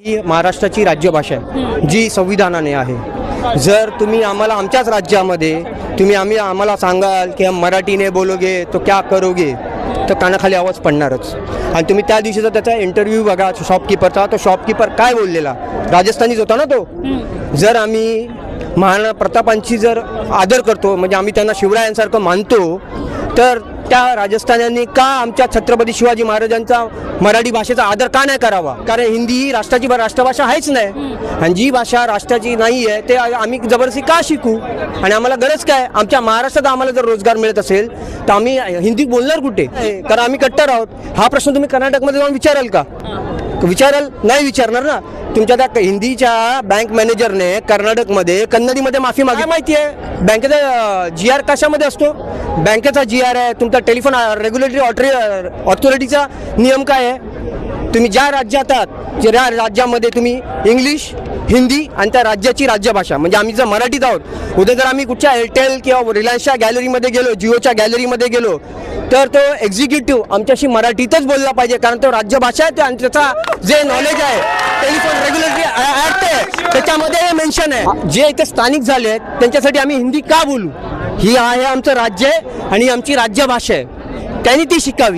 ही महाराष्ट्राची राज्यभाषा आहे जी संविधानाने आहे। जर तुम्ही आम्हाला आमच्याच राज्यामध्ये आम्हाला सांगाल की हम मराठीने बोलोगे तो क्या करोगे, तर कानाखाली आवाज पडणारच। आणि तुम्ही त्या दिवशीचा त्याचा इंटरव्ह्यू बघा शॉपकीपरचा, तो शॉपकीपर काय बोललेला, राजस्थानीच होता ना तो। जर आम्ही महाराणा प्रतापांची जर आदर करतो, म्हणजे आम्ही त्यांना शिवरायांसारखं मानतो, तर त्या राजस्थान्यांनी का आमच्या छत्रपती शिवाजी महाराजांचा मराठी भाषेचा आदर का नाही करावा? कारण हिंदी ही राष्ट्राची राष्ट्रभाषा आहेच नाही, आणि जी भाषा राष्ट्राची नाही आहे ते आम्ही जबरदस्ती का शिकू? आणि आम्हाला गरज काय? आमच्या महाराष्ट्रात आम्हाला जर रोजगार मिळत असेल तर आम्ही हिंदी बोलणार कुठे? कारण आम्ही कट्टर आहोत। हा प्रश्न तुम्ही कर्नाटकमध्ये जाऊन विचाराल का? विचाराल? नाही विचारणार ना। तुमच्या त्या हिंदीच्या बँक मॅनेजरने कर्नाटकमध्ये कन्नडीमध्ये माफी मागितली। माहिती आहे बँकेचा GR कशामध्ये असतो? बँकेचा GR आहे, तुमचा टेलिफोन रेग्युलेटरी ऑथॉरिटीचा नियम काय आहे? तुम्ही ज्या राज्यात आहात ज्या राज्यामध्ये तुम्ही इंग्लिश, हिंदी आणि त्या राज्याची राज्यभाषा, म्हणजे आम्ही जर मराठीत आहोत, उद्या जर आम्ही कुठच्या एअरटेल किंवा रिलायन्सच्या गॅलरीमध्ये गेलो, जिओच्या गॅलरीमध्ये गेलो, तर तो एक्झिक्युटिव्ह आमच्याशी मराठीतच बोलला पाहिजे, कारण तो राज्यभाषा आहे आणि त्याचा जे नॉलेज आहे टेलिफोन रेग्युलेटरी ॲक्ट आहे त्याच्यामध्ये मेन्शन आहे। जे इथे स्थानिक झाले आहेत त्यांच्यासाठी आम्ही हिंदी का बोलू? ही आहे आमचं राज्य आहे आणि आमची राज्यभाषा आहे, त्यांनी ती शिकावी।